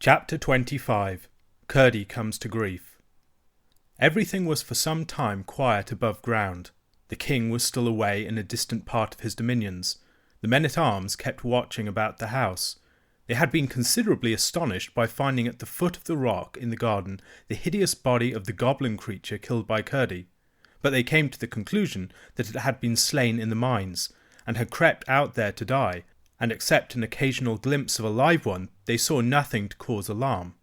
Chapter 25. Curdie comes to grief. Everything was for some time quiet above ground. The king was still away in a distant part of his dominions. The men-at-arms kept watching about the house. They had been considerably astonished by finding at the foot of the rock in the garden the hideous body of the goblin creature killed by Curdie, but they came to the conclusion that it had been slain in the mines, and had crept out there to die, and except an occasional glimpse of a live one, they saw nothing to cause alarm.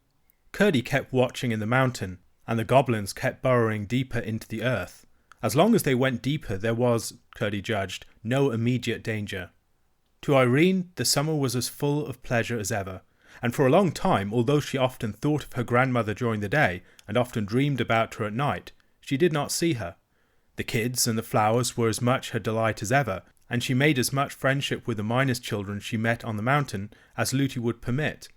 Curdie kept watching in the mountain, and the goblins kept burrowing deeper into the earth. As long as they went deeper, there was, Curdie judged, no immediate danger. To Irene, the summer was as full of pleasure as ever, and for a long time, although she often thought of her grandmother during the day, and often dreamed about her at night, she did not see her. The kids and the flowers were as much her delight as ever, and she made as much friendship with the miners' children she met on the mountain as Lootie would permit.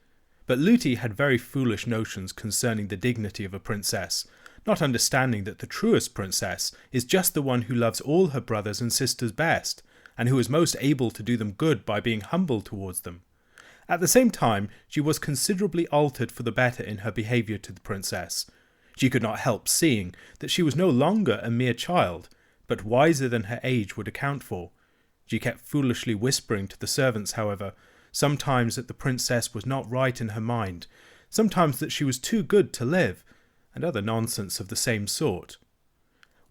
But Lootie had very foolish notions concerning the dignity of a princess, not understanding that the truest princess is just the one who loves all her brothers and sisters best, and who is most able to do them good by being humble towards them. At the same time, she was considerably altered for the better in her behaviour to the princess. She could not help seeing that she was no longer a mere child, but wiser than her age would account for. She kept foolishly whispering to the servants, however, sometimes that the princess was not right in her mind, sometimes that she was too good to live, and other nonsense of the same sort.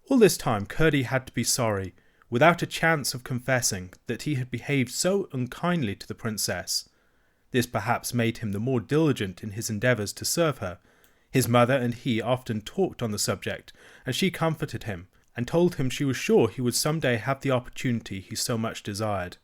All this time Curdie had to be sorry, without a chance of confessing, that he had behaved so unkindly to the princess. This perhaps made him the more diligent in his endeavours to serve her. His mother and he often talked on the subject, and she comforted him, and told him she was sure he would some day have the opportunity he so much desired.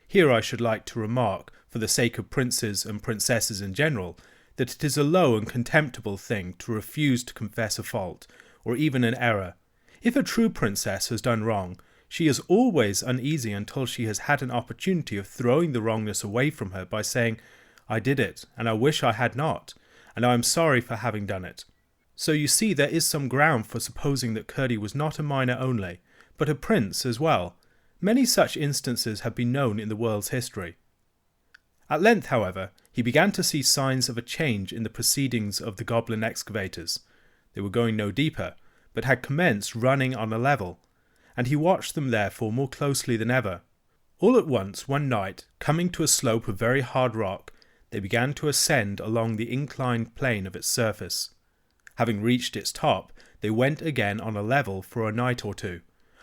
Here I should like to remark, for the sake of princes and princesses in general, that it is a low and contemptible thing to refuse to confess a fault, or even an error. If a true princess has done wrong, she is always uneasy until she has had an opportunity of throwing the wrongness away from her by saying, "I did it, and I wish I had not, and I am sorry for having done it." So you see there is some ground for supposing that Curdie was not a miner only, but a prince as well. Many such instances have been known in the world's history. At length, however, he began to see signs of a change in the proceedings of the goblin excavators. They were going no deeper, but had commenced running on a level, and he watched them therefore more closely than ever. All at once, one night, coming to a slope of very hard rock, they began to ascend along the inclined plane of its surface. Having reached its top, they went again on a level for a night or two,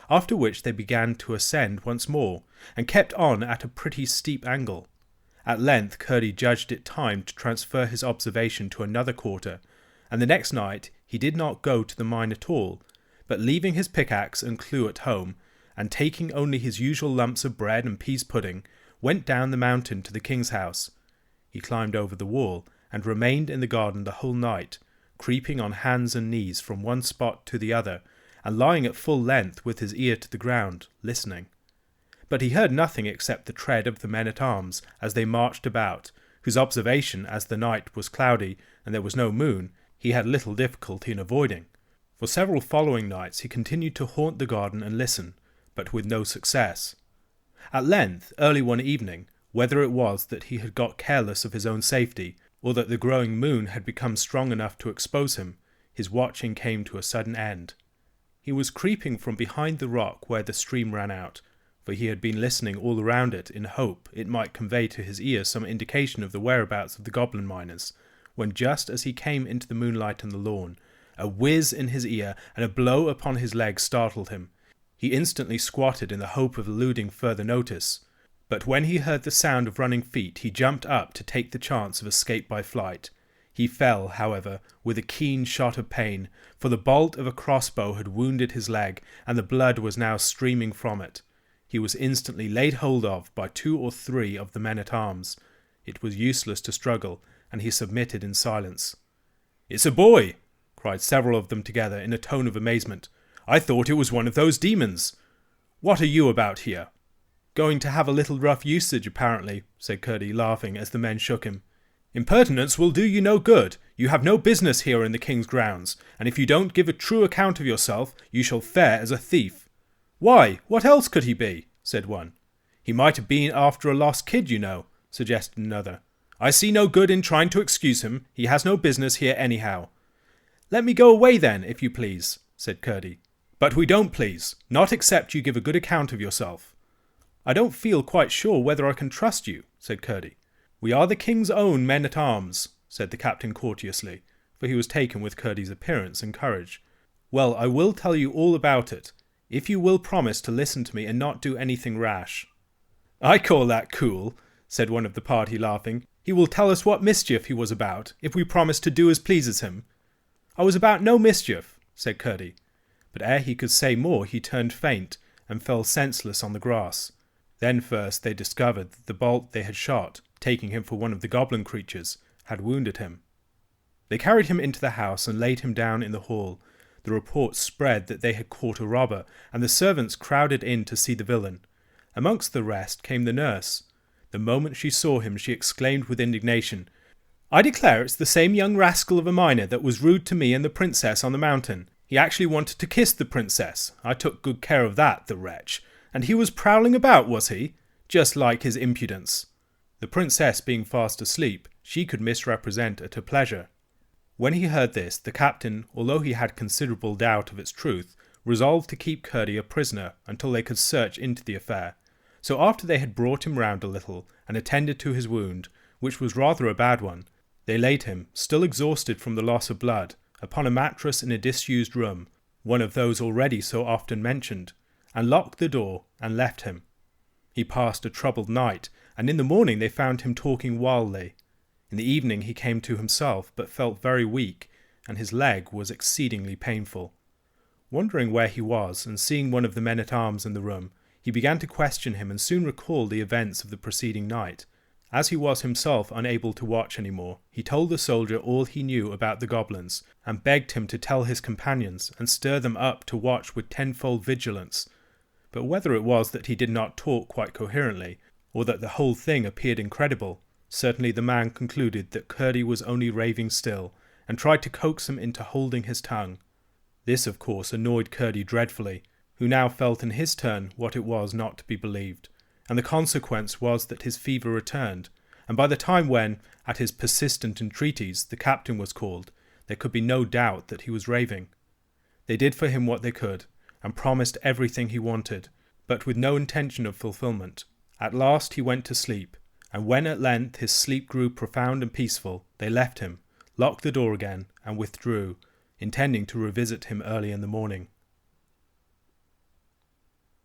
after which they began to ascend once more, and kept on at a pretty steep angle. At length Curdie judged it time to transfer his observation to another quarter, and the next night he did not go to the mine at all, but leaving his pickaxe and clue at home, and taking only his usual lumps of bread and pease pudding, went down the mountain to the king's house. He climbed over the wall, and remained in the garden the whole night, creeping on hands and knees from one spot to the other, and lying at full length with his ear to the ground, listening. But he heard nothing except the tread of the men-at-arms as they marched about, whose observation, as the night was cloudy and there was no moon, he had little difficulty in avoiding. For several following nights he continued to haunt the garden and listen, but with no success. At length, early one evening, whether it was that he had got careless of his own safety, or that the growing moon had become strong enough to expose him, his watching came to a sudden end. He was creeping from behind the rock where the stream ran out, for he had been listening all around it in hope it might convey to his ear some indication of the whereabouts of the goblin miners, when just as he came into the moonlight on the lawn, a whiz in his ear and a blow upon his leg startled him. He instantly squatted in the hope of eluding further notice, but when he heard the sound of running feet he jumped up to take the chance of escape by flight. He fell, however, with a keen shot of pain, for the bolt of a crossbow had wounded his leg, and the blood was now streaming from it. He was instantly laid hold of by 2 or 3 of the men-at-arms. It was useless to struggle, and he submitted in silence. "It's a boy!" cried several of them together in a tone of amazement. "I thought it was one of those demons. What are you about here?" "Going to have a little rough usage, apparently," said Curdie, laughing as the men shook him. "Impertinence will do you no good. You have no business here in the king's grounds, and if you don't give a true account of yourself, you shall fare as a thief." "Why, what else could he be?" said one. "He might have been after a lost kid, you know," suggested another. I see no good in trying to excuse him. He has no business here anyhow." "Let me go away then, if you please," said Curdie. "But we don't please, not except you give a good account of yourself." "I don't feel quite sure whether I can trust you," said Curdie. "We are the king's own men-at-arms," said the captain courteously, for he was taken with Curdie's appearance and courage. "Well, I will tell you all about it, if you will promise to listen to me and not do anything rash." "I call that cool," said one of the party, laughing. "He will tell us what mischief he was about, if we promise to do as pleases him." "I was about no mischief," said Curdie. But ere he could say more he turned faint, and fell senseless on the grass. Then first they discovered that the bolt they had shot, taking him for one of the goblin creatures, had wounded him. They carried him into the house and laid him down in the hall. The report spread that they had caught a robber, and the servants crowded in to see the villain. Amongst the rest came the nurse. The moment she saw him she exclaimed with indignation, "I declare it's the same young rascal of a miner that was rude to me and the princess on the mountain. He actually wanted to kiss the princess. I took good care of that, the wretch. And he was prowling about, was he? Just like his impudence." The princess being fast asleep, she could misrepresent at her pleasure. When he heard this, the captain, although he had considerable doubt of its truth, resolved to keep Curdie a prisoner until they could search into the affair. So after they had brought him round a little, and attended to his wound, which was rather a bad one, they laid him, still exhausted from the loss of blood, upon a mattress in a disused room, one of those already so often mentioned, and locked the door and left him. He passed a troubled night, and in the morning they found him talking wildly. In the evening he came to himself, but felt very weak, and his leg was exceedingly painful. Wondering where he was, and seeing one of the men-at-arms in the room, he began to question him and soon recalled the events of the preceding night. As he was himself unable to watch any more, he told the soldier all he knew about the goblins, and begged him to tell his companions and stir them up to watch with tenfold vigilance. But whether it was that he did not talk quite coherently, or that the whole thing appeared incredible, certainly the man concluded that Curdie was only raving still, and tried to coax him into holding his tongue. This, of course, annoyed Curdie dreadfully, who now felt in his turn what it was not to be believed, and the consequence was that his fever returned, and by the time when, at his persistent entreaties, the captain was called, there could be no doubt that he was raving. They did for him what they could, and promised everything he wanted, but with no intention of fulfilment. At last he went to sleep, and when at length his sleep grew profound and peaceful, they left him, locked the door again, and withdrew, intending to revisit him early in the morning.